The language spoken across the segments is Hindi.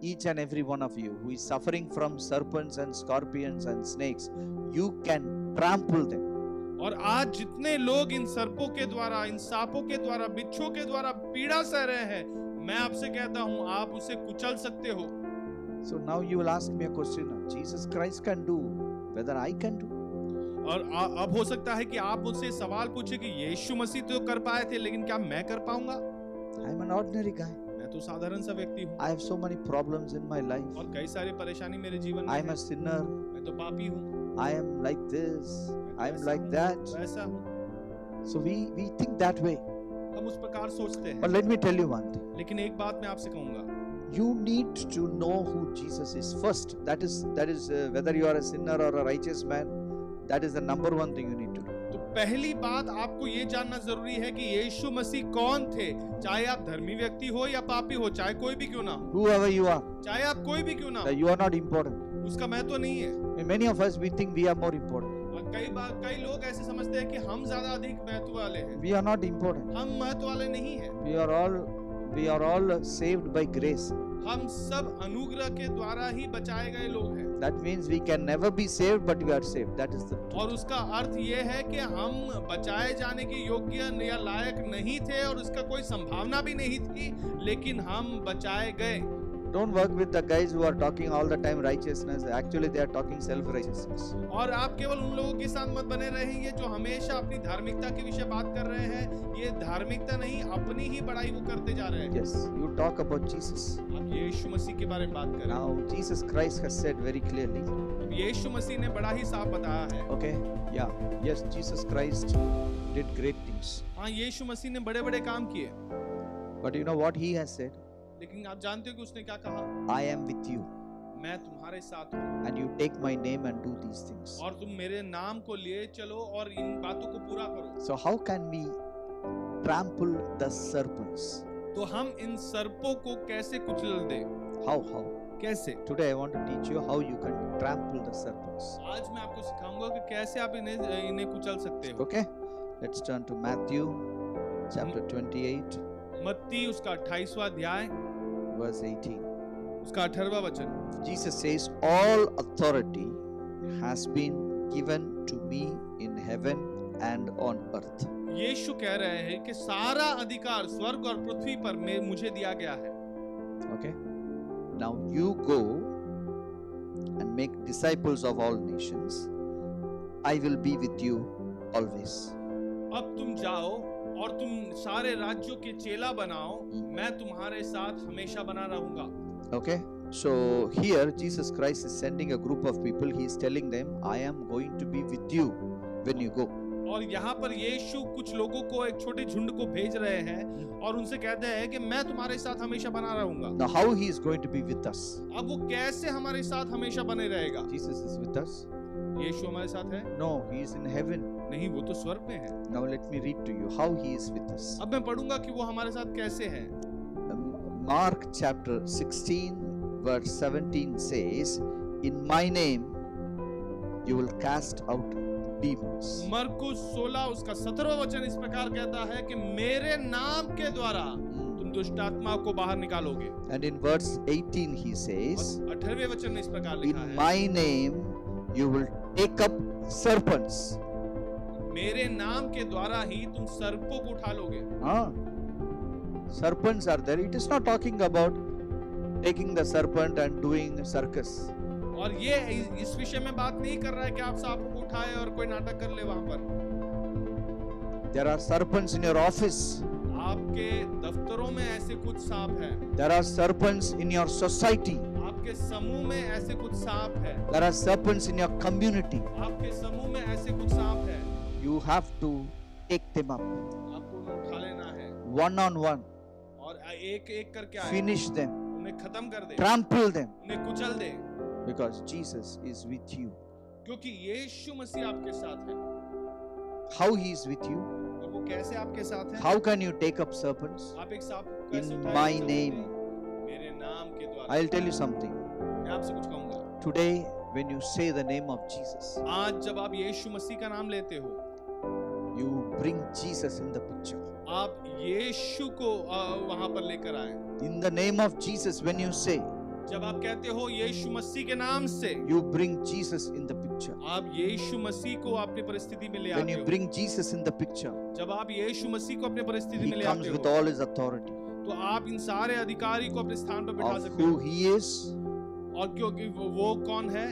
each and every one of you who is suffering from serpents and scorpions and snakes, you can trample them. और आज जितने लोग इन सर्पों के द्वारा, इन सांपों के द्वारा, बिच्छुओं के द्वारा पीड़ा सह रहे हैं, मैं आपसे कहता हूं आप उसे कुचल सकते हो। So now you will ask me a question. Jesus Christ can do, whether I can do? और अब हो सकता है कि आप मुझसे सवाल पूछे कि यीशु मसीह तो कर पाए थे, लेकिन क्या मैं कर पाऊंगा? I am an ordinary guy. मैं तो साधारण सा व्यक्ति हूँ। I have so many problems in my life. और कई सारी परेशानी मेरे जीवन में I am है। a sinner. मैं तो पापी हूँ। I am like this. I am like that. वैसा हूँ। So we think that way. हम उस प्रकार सोचते हैं। But let me tell you one thing. लेकिन एक बात मैं आपसे कहूँगा। You need to know who Jesus is first. That is whether you are a sinner or a righteous man. That is the number one thing you need to do. तो पहली बात आपको ये जानना जरूरी है कि यीशु मसीह कौन थे, चाहे आप धर्मी व्यक्ति हो या पापी हो, चाहे कोई भी क्यों ना हो, Whoever you are, चाहे आप कोई भी क्यों ना हो, you are not important. उसका महत्व नहीं है। Many of us we think we are more important. और कई लोग ऐसे समझते हैं कि हम ज्यादा अधिक महत्व वाले हैं। We are not important. हम महत्व वाले नहीं हैं। We are all saved by grace. हम सब अनुग्रह के द्वारा ही बचाए गए लोग हैं। That means we can never be saved, but we are saved. That is the truth. और उसका अर्थ ये है कि हम बचाए जाने के योग्य या लायक नहीं थे और उसका कोई संभावना भी नहीं थी, लेकिन हम बचाए गए। Don't work with the guys who are talking all the time righteousness. Actually, they are talking self-righteousness. और आप केवल उन लोगों के साथ मत बने रहेंगे जो हमेशा अपनी धार्मिकता के विषय बात कर रहे हैं। ये धार्मिकता नहीं, अपनी ही बड़ाई वो करते जा रहे हैं। Yes, you talk about Jesus. आप यीशु मसीह के बारे में बात करें। Now, Jesus Christ has said very clearly. अब यीशु मसीह ने बड़ा ही साफ बताया है। Okay, yeah, yes, Jesus Christ did great things. हाँ, यीशु मसीह ने बड़े-बड़े काम किए। But you know what he has said? लेकिन आप जानते हो कि उसने क्या कहा? I am with you. मैं तुम्हारे साथ हूँ। And you take my name and do these things. और तुम मेरे नाम को लिए चलो और इन बातों को पूरा करो। So how can we trample the serpents? तो हम इन सर्पों को कैसे कुचल दें? How? कैसे? Today I want to teach you how you can trample the serpents. आज मैं आपको सिखाऊंगा कि कैसे आप इन्हें कुचल सकते हो। Okay, let's turn to Matthew chapter 28. मत्ती उसका 28वां अध्याय verse 18. उसका 18वां वचन। Jesus says, all authority has been given to me in heaven and on earth. यीशु कह रहे हैं कि सारा अधिकार स्वर्ग और पृथ्वी पर मुझे दिया गया है। Okay, now you go and make disciples of all nations. I will be with you always. अब तुम जाओ और तुम सारे राज्यों के चेला बनाओ, मैं तुम्हारे साथ हमेशा बना रहूंगा। Okay, so here Jesus Christ is sending a group of people. He is telling them, I am going to be with you when you go. और यहाँ पर यीशु कुछ लोगों को, एक छोटे झुंड को भेज रहे हैं और उनसे कहते हैं कि मैं तुम्हारे साथ हमेशा बना रहूंगा। Now how he is going to be with us? अब वो कैसे हमारे साथ हमेशा बने रहेगा? Jesus is with us? यीशु हमारे साथ है? No, he is in heaven. नहीं, वो तो स्वर्ग में है। Now let me read to you how he is with us. अब मैं पढ़ूंगा कि वो हमारे साथ कैसे है। Mark chapter 16 verse 17 says, in my name you will cast out demons. मरकुस 16 उसका 17वां वचन इस प्रकार कहता है कि मेरे नाम के द्वारा तुम दुष्ट आत्मा को बाहर निकालोगे। And in verse 18 he says, 18वें वचन में इस प्रकार लिखा in है, my name you will take up serpents. मेरे नाम के द्वारा ही तुम सर्पों को उठा लोगे। Serpents are there. It is not talking about taking the serpent and doing circus. और ये इस विषय में बात नहीं कर रहा है कि आप सांपों को उठाए और कोई नाटक कर ले वहां पर। There are serpents in your office. आपके दफ्तरों में ऐसे कुछ सांप हैं। There are serpents in your society. आपके समूह में ऐसे कुछ सांप हैं। There are serpents in your community. आपके समूह में ऐसे कुछ सांप हैं। You have to take them up. आपको उन्हें उठा लेना है। One on one. और एक एक करके आए। Finish them. उन्हें खत्म कर दे। Trample them. उन्हें कुचल दे। Because Jesus is with you. क्योंकि यीशु मसीह आपके साथ है। How he is with you? और वो कैसे आपके साथ है? How can you take up serpents? आप एक सांप को कैसे In उठा my सकते name. हैं? मेरे नाम के द्वारा। I'll tell you something. मैं आपसे कुछ कहूँगा। Today, when you say the name of Jesus, आज जब आप यीशु मसीह का नाम लेते हो, you bring Jesus in the picture. आप यीशु को वहां पर लेकर आए। In the name of Jesus, when you say, जब आप कहते हो यीशु मसीह के नाम से, you bring Jesus in the picture. आप यीशु मसीह को अपनी परिस्थिति में ले When आते you हो। bring Jesus in the picture, जब आप यीशु मसीह को अपनी परिस्थिति he में ले comes आते with हो, all his authority तो आप इन सारे अधिकारी को अपने स्थान पर बिठा of सकते who हो। he is, और क्योंकि वो कौन है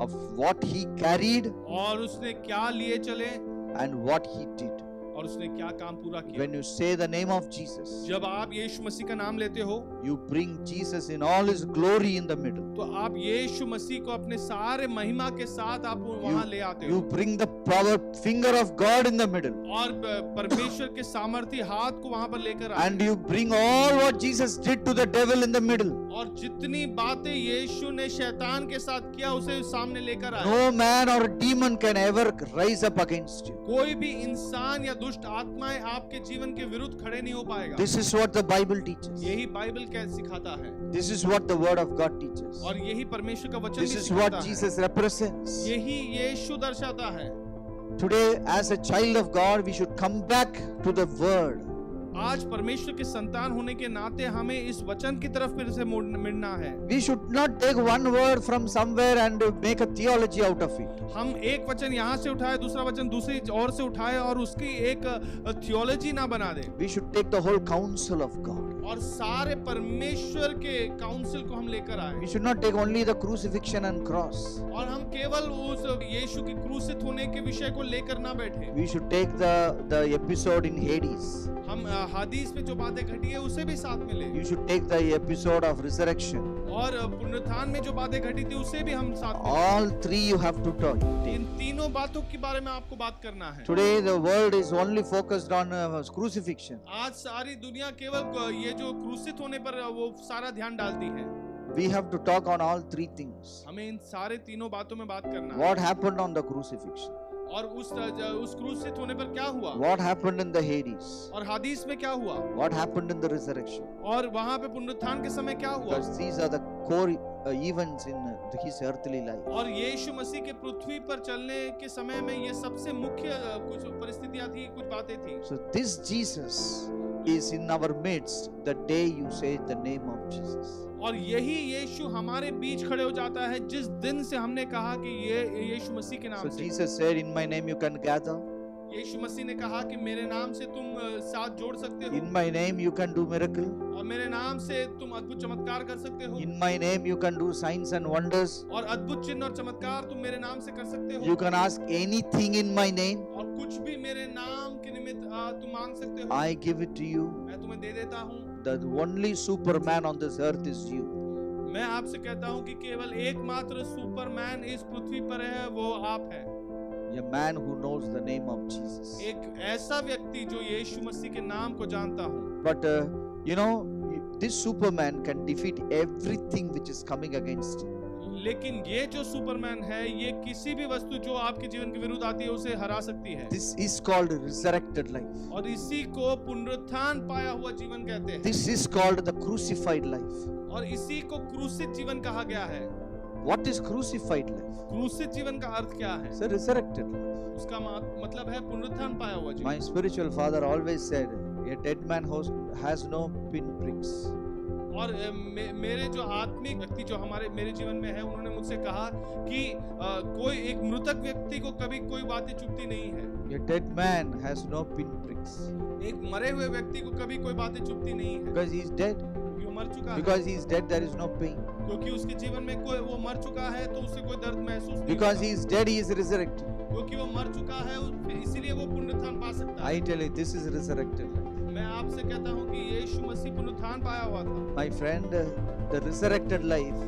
of what he carried, और उसने क्या लिए चले and what he did. और उसने क्या काम पूरा किया। When you say the name of Jesus, जब आप यीशु मसीह का नाम लेते हो, you bring Jesus in all his glory in the middle. तो आप यीशु मसीह को अपने सारे महिमा के साथ आप वहां ले आते You हो bring the power finger of God in the middle. और परमेश्वर के सामर्थी हाथ को वहां पर लेकर आते And you bring all what Jesus did to the devil in the middle. हो। और जितनी बातें यीशु ने शैतान के साथ किया उसे सामने लेकर आए। No man or demon can ever rise up against you. कोई भी इंसान या दुष्ट आत्माएं आपके जीवन के विरुद्ध खड़े नहीं हो पाएगा। This is what the Bible teaches. यही बाइबल क्या सिखाता है This is what the word of God teaches. और यही परमेश्वर का वचन This भी is सिखाता what है। Jesus represents. यही यीशु दर्शाता है। Today, as a child of God, we should come back to the word. आज परमेश्वर के संतान होने के नाते हमें इस वचन की तरफ फिर से मुड़ना है। We should not take one word from somewhere and make a theology out of it. हम एक वचन यहाँ से उठाए, दूसरा वचन दूसरी ओर से उठाए और उसकी एक थियोलॉजी ना बना दे। We should take the whole counsel of God. और सारे परमेश्वर के काउंसिल को हम लेकर आए। We should not take only the crucifixion and cross. और हम केवल उस यीशु की क्रूसित होने के विषय को लेकर ना बैठे। We should take the episode in Hades. हम हदीस में जो बातें घटी है उसे भी साथ में ले। You should take the episode of resurrection. और पुनरुत्थान में जो बातें घटी थी उसे भी हम साथ में ले। All three you have to take. इन तीनों बातों के बारे में आपको बात करना है। Today the world is only focused on crucifixion. आज सारी दुनिया केवल ये जो क्रूसित होने पर वो सारा ध्यान डालती है। We have to talk on all three things. हमें इन सारे तीनों बातों में बात करना है। What happened on the crucifixion? और उस क्रूसित होने पर क्या हुआ? What happened in the Hades? और हदीस में क्या हुआ? What happened in the resurrection? और वहां पे पुनरुत्थान के समय क्या हुआ? Because these are the core events in his earthly life. और यीशु मसीह के पृथ्वी पर चलने के समय में ये सबसे मुख्य कुछ परिस्थितियां थी, कुछ बातें थी। So this Jesus is in our midst the day you say the name of Jesus. और यही यीशु हमारे बीच खड़े हो जाता है जिस दिन से हमने कहा कि ये यीशु मसीह के नाम So से। Jesus said, in my name you can gather. यीशु मसीह ने कहा कि मेरे नाम से तुम साथ जोड़ सकते हो In my name you can do miracle. और मेरे नाम से तुम अद्भुत चमत्कार कर सकते हो In my name you can do signs and wonders. और अद्भुत चिन्ह और चमत्कार तुम मेरे नाम से कर सकते हो You can ask anything in my name. और कुछ भी मेरे नाम के निमित्त तुम मांग सकते हो। I give it to you. मैं तुम्हें दे देता हूँ। The only superman on this earth is you. मैं आपसे कहता हूँ कि केवल एकमात्र सुपरमैन इस पृथ्वी पर है, वो आप है। A man who knows the name of Jesus. एक ऐसा व्यक्ति जो यीशु मसीह के नाम को जानता हूँ। But you know, this superman can defeat everything which is coming against him. लेकिन ये जो सुपरमैन है ये किसी भी वस्तु जो आपके जीवन के विरुद्ध आती है उसे हरा सकती है। This is called resurrected life. और इसी को पुनरुत्थान पाया हुआ जीवन कहते हैं। This is called the crucified life. और इसी को क्रूसित जीवन कहा गया है। What is crucified life? क्रूसित जीवन का अर्थ क्या है? It's a resurrected life. उसका मतलब है पुनरुत्थान पाया हुआ जीवन। My spiritual father always said, a dead man has no pinpricks. और मेरे जो आत्मिक व्यक्ति जो मेरे जीवन में है उन्होंने मुझसे कहा कि कोई एक मृतक व्यक्ति को कभी कोई बातें चुभती नहीं है। A dead man has no pinpricks. एक मरे हुए व्यक्ति को कभी कोई बातें चुभती नहीं है। Because he is dead. क्योंकि वो मर चुका है। Because he is dead, there is no pain. क्योंकि उसके जीवन में वो मर चुका है तो उसे कोई दर्द महसूस नहीं Because होता। he is dead, he is resurrected. क्योंकि वो मर चुका है इसीलिए वो पुनरुत्थान पा सकता है। I tell you, this is resurrected life. मैं आपसे कहता हूँ कि यीशु मसीह पुनरुत्थान पाया हुआ था। My friend, the resurrected life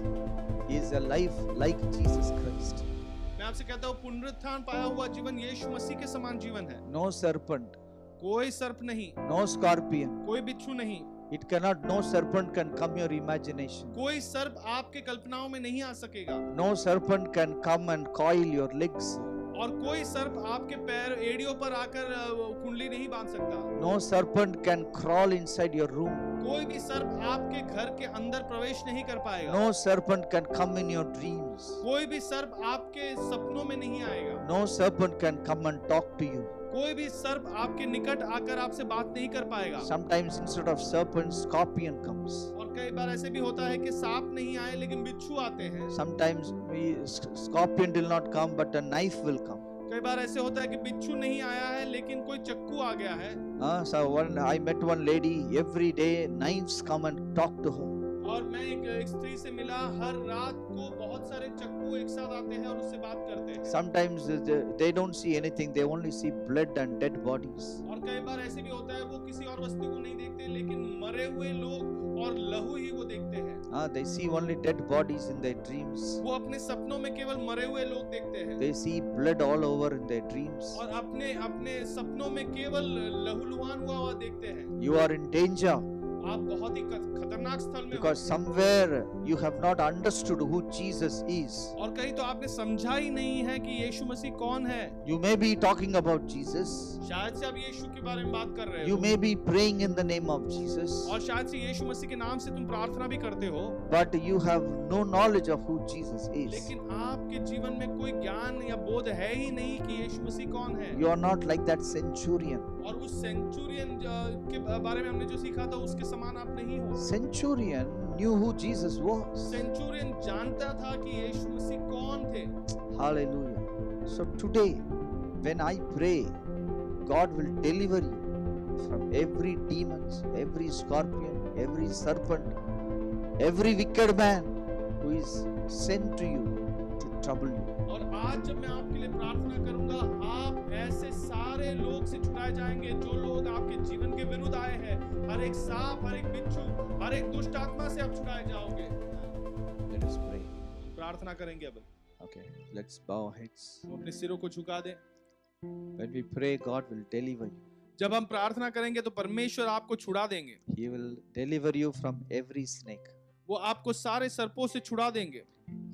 is a life like Jesus Christ. मैं आपसे कहता हूँ पुनरुत्थान पाया हुआ जीवन यीशु मसीह के समान जीवन है। No serpent, कोई सर्प नहीं, no scorpion. कोई बिच्छू नहीं, It cannot, no serpent can come your imagination. कोई सर्प आपके कल्पनाओं में नहीं आ सकेगा No serpent can come and coil your legs. और कोई सर्प आपके पैर एड़ियों पर आकर कुंडली नहीं बांध सकता। No serpent can crawl inside your room. कोई भी सर्प आपके घर के अंदर प्रवेश नहीं कर पाएगा। No serpent can come in your dreams. कोई भी सर्प आपके सपनों में नहीं आएगा। No serpent can come and talk to you. कोई भी सर्प आपके निकट आकर आपसे बात नहीं कर पाएगा। Sometimes instead of serpent, scorpion comes. और कई बार ऐसे भी होता है कि सांप नहीं आए लेकिन बिच्छू आते हैं। Sometimes scorpion will not come, but a knife will come. कई बार ऐसे होता है कि बिच्छू नहीं आया है लेकिन कोई चक्कू आ गया है। So I met one lady. Every day knives come and talk to her. और मैं एक स्त्री से मिला, हर रात को बहुत सारे चक्कू एक साथ आते हैं और उससे बात करते हैं। Sometimes they don't see anything. They only see blood and dead bodies. और कई बार ऐसे भी होता है वो किसी और वस्तु को नहीं देखते लेकिन मरे हुए लोग और लहू ही वो देखते हैं। They see only dead bodies in their dreams. वो अपने सपनों में केवल मरे हुए लोग देखते हैं। They see blood all over in their dreams. और अपने सपनों में केवल लहूलुहान हुआ देखते हैं। You are in danger. आप बहुत ही खतरनाक स्थल में Because somewhere you have not understood who Jesus is. और कहीं तो आपने समझा ही नहीं है कि यीशु मसीह कौन है। You may be talking about Jesus. शायद से आप यीशु के बारे में बात कर रहे हो। You may be praying in the name of Jesus. और शायद से यीशु मसीह के नाम से तुम प्रार्थना भी करते हो। But you have no knowledge of who Jesus is. लेकिन आपके जीवन में कोई ज्ञान या बोध है ही नहीं कि यीशु मसीह कौन है। You are not like that centurion. और उस सेंचुरियन के बारे में हमने जो सीखा था उसके समान आप नहीं हो। Centurion knew who Jesus was. Centurion जानता था कि यीशु मसीह कौन थे। Hallelujah. So today, when I pray, God will deliver you from every demon, every scorpion, every serpent, every wicked man who is sent to you to trouble you. और आज जब मैं आपके लिए प्रार्थना करूंगा, आप ऐसे सारे लोग से छुड़ाए जाएंगे जो लोग आपके जीवन के विरुद्ध आए हैं। हर एक सांप, हर एक बिच्छू, हर एक दुष्ट आत्मा से आप छुड़ाए जाओगे। Let us pray. प्रार्थना करेंगे अब। Okay, let's bow our heads. हम अपने सिरों को झुका दें। When we pray, God will deliver you. जब हम प्रार्थना करेंगे तो परमेश्वर आपको छुड़ा देंगे। He will deliver you from every snake. वो आपको सारे सर्पों से छुड़ा देंगे।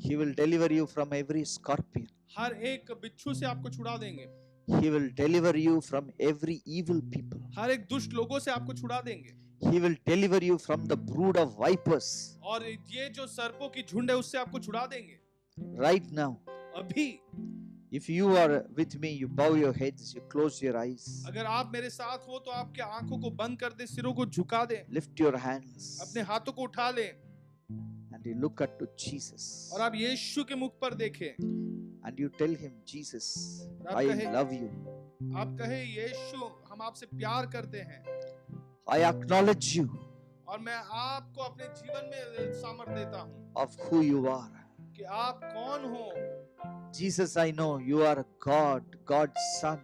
He will deliver you from every scorpion. हर एक बिच्छू से आपको छुड़ा देंगे। He will deliver you from every evil people. हर एक दुष्ट लोगों से आपको छुड़ा देंगे। He will deliver you from the brood of vipers. और ये जो सर्पों की झुंड है उससे आपको छुड़ा देंगे। Right now, अभी if you are with me, you bow your heads, you close your eyes, अगर आप मेरे साथ हो तो आपके आंखों को बंद कर दे, सिरों को झुका दे, lift your hands, अपने हाथों को उठा ले and you look at to Jesus, और आप यीशु के मुख पर देखें। and you tell him, Jesus, आप I कहें- love you. आप कहे यीशु हम आपसे प्यार करते हैं I acknowledge you और मैं आपको अपने जीवन में सामर्थ देता हूँ of who you are. कि आप कौन हो। Jesus, I know you are God, God's son.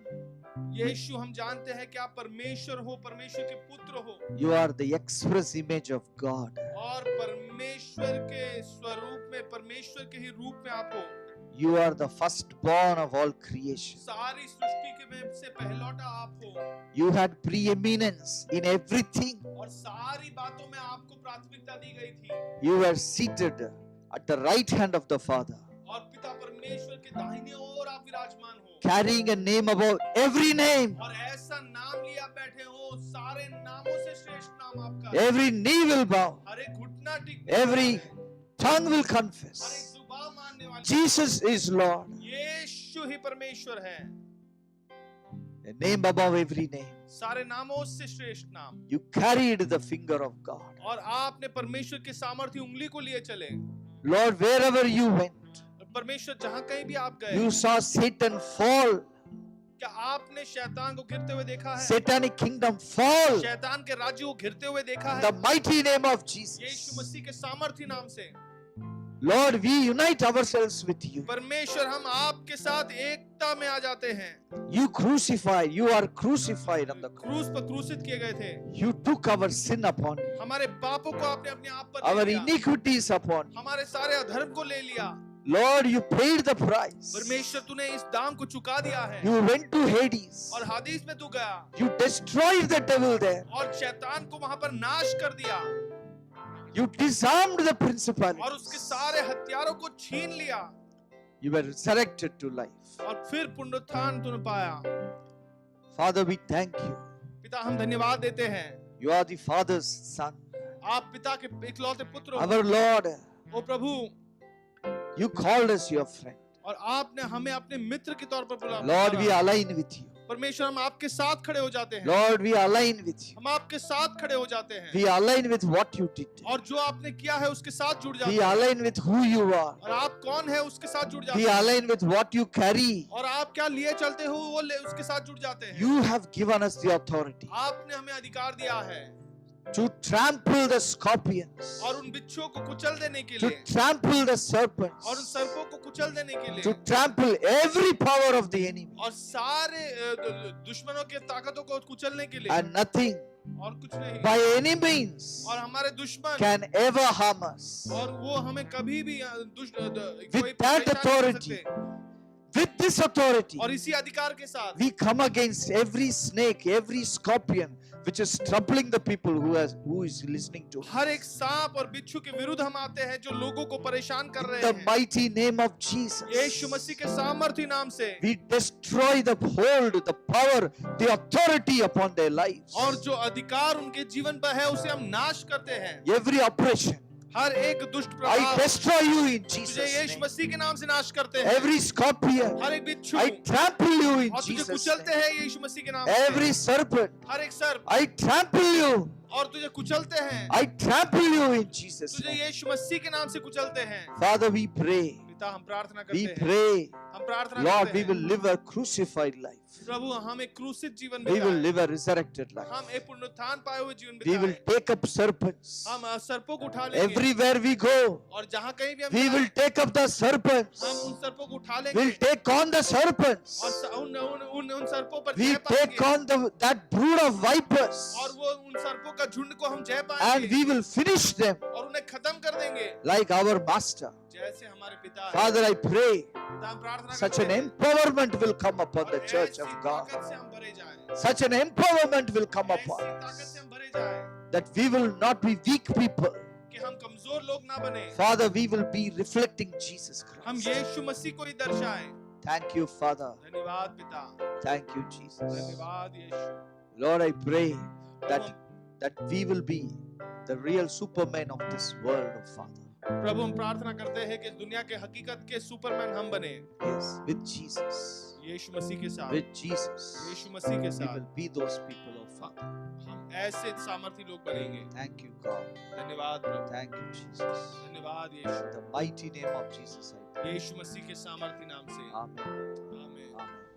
यीशु हम जानते हैं कि आप परमेश्वर हो, परमेश्वर के पुत्र हो You are the express image of God. और परमेश्वर के स्वरूप में, परमेश्वर के ही रूप में आप हो। You are the firstborn of all creation. सारी सृष्टि के में से पहलौठा आप हो You had preeminence in everything. और सारी बातों में आपको प्राथमिकता दी गई थी You were seated at the right hand of the Father, और पिता परमेश्वर के दाहिने ओर आप विराजमान हो carrying a name above every name. और ऐसा नाम लिए आप बैठे हो, सारे नामों से श्रेष्ठ नाम आपका है। Every knee will bow, हर एक घुटना टिकने every वाला है, tongue will हर एक confess. जुबान मानने वाला है। Jesus is Lord. यीशु ही परमेश्वर है, A name above every name. सारे नामों से श्रेष्ठ नाम। You carried the finger of God. और आपने परमेश्वर के सामर्थ्य उंगली को लिए चले। Lord, wherever you went, परमेश्वर जहां कहीं भी आप गए, you saw Satan fall, क्या आपने शैतान को घिरते हुए देखा है? Satanic kingdom fall. शैतान के राज्य को घिरते हुए देखा है? The mighty name of Yeshu Jesus. मसीह के सामर्थ्य नाम से। Lord, we unite ourselves with you. परमेश्वर हम आपके साथ एकता में आ जाते हैं। You crucified, you are crucified on the cross. क्रूस पर क्रूसित किए गए थे। You took our sin upon you, हमारे पापों को आपने अपने आप पर ले our लिया। iniquities upon you. हमारे सारे अधर्म को ले लिया। Lord, you paid the price. परमेश्वर तूने इस दाम को चुका दिया है। You went to Hades. और हादीस में तू गया You destroyed the devil there. और शैतान को वहां पर नाश कर दिया You disarmed the और उसके principalities. सारे हथियारों को छीन लिया You were resurrected to life. और फिर पुनरुत्थान तूने पाया। Father, we thank you. पिता हम धन्यवाद देते हैं, You are the Father's Son. आप पिता के इकलौते पुत्र हो। Our Lord, O Prabhu, you called us your friend. और आपने हमें अपने मित्र के तौर पर बुला। Lord, we align with you. परमेश्वर हम आपके साथ खड़े हो जाते हैं, Lord, we align with you. हम आपके साथ खड़े हो जाते हैं, We align with what you did. और जो आपने किया है उसके साथ जुड़ जाते We हैं, align with who you are. और आप कौन है उसके साथ जुड़ जाते We हैं, align with what you carry. और आप क्या लिए चलते हो वो उसके साथ जुड़ जाते हैं। You have given us the authority आपने हमें अधिकार दिया है to trample the scorpions, और उन बिच्छुओं को कुचल देने के to लिए, trample the serpents, और उन सर्पों को कुचल देने के लिए, to trample every power of the enemy, और सारे दुश्मनों के ताकतों को कुचलने के लिए, and nothing और कुछ नहीं, by any means और हमारे दुश्मन can ever harm us. और वो हमें कभी भी कोई that परेशान नहीं कर authority, सकते। With this authority, और इसी अधिकार के साथ we come against every snake, every scorpion which is troubling the people who is listening to us. हर एक सांप और बिच्छू के विरुद्ध हम आते हैं जो लोगों को परेशान कर रहे The हैं। mighty name of Jesus, यीशु मसीह के सामर्थी नाम से we destroy the hold, the power, the authority upon their lives. और जो अधिकार उनके जीवन पर है उसे हम नाश करते हैं। Every oppression, हर एक दुष्ट I प्रभाव destroy you in तुझे Jesus' यीशु name. मसीह के नाम से नाश करते हैं। Every scorpion, हर एक बिच्छू I trample you in और तुझे Jesus' कुचलते name. हैं यीशु मसीह के नाम Every से। serpent, हर एक सर्प I trample you. और तुझे कुचलते हैं। I trample you in Jesus' तुझे name. यीशु मसीह के नाम से कुचलते हैं। Father, we pray. पिता हम प्रार्थना We करते हैं। pray, हम प्रार्थना Lord, करते we हैं। will live a crucified life. प्रभु हम एक क्रूसित जीवन We will बिताएं। live a resurrected life. हम एक पुनरुत्थान पाए हुए जीवन We will बिताएं। take up serpents. हम सर्पों को उठा लेंगे Everywhere we go, और जहाँ कहीं भी हम we will जाएं, take up the serpents. हम उन सर्पों को उठा लेंगे We'll take on the serpents. और उन सर्पों पर We जय take पाएंगे on that brood of vipers. और वो उन सर्पों का झुंड को हम जय And पाएंगे we will finish them और उन्हें खत्म कर देंगे like our master. जैसे हमारे पिता हैं। Father, I pray पिता हम प्रार्थना such करते an हैं empowerment will come upon और the church ऐसी of God. ताकत से हम भरे जाएं, Such an empowerment will come ऐसी upon ताकत us. से हम भरे जाएं That we will not be weak people. कि हम कमजोर लोग ना बने, Father, we will be reflecting Jesus हम Christ. यीशु मसीह को ही दर्शाएं। Thank you, Father. धन्यवाद पिता, Thank you, Jesus. धन्यवाद यीशु। Lord, I pray Prabhu that, हम- that we will be the real supermen of this world, oh Father. प्रभु हम प्रार्थना करते हैं कि दुनिया के हकीकत के सुपरमैन हम बने Yes, with Jesus. यीशु मसीह के साथ, With Jesus. यीशु मसीह के We साथ will be those people, oh Father. हम ऐसे सामर्थी लोग बनेंगे। Thank you, God. धन्यवाद प्रभु, Thank you, Jesus. धन्यवाद In Yeshu, the mighty name of Jesus, I pray. यीशु मसीह के सामर्थी नाम से Amen. आमीन। Amen.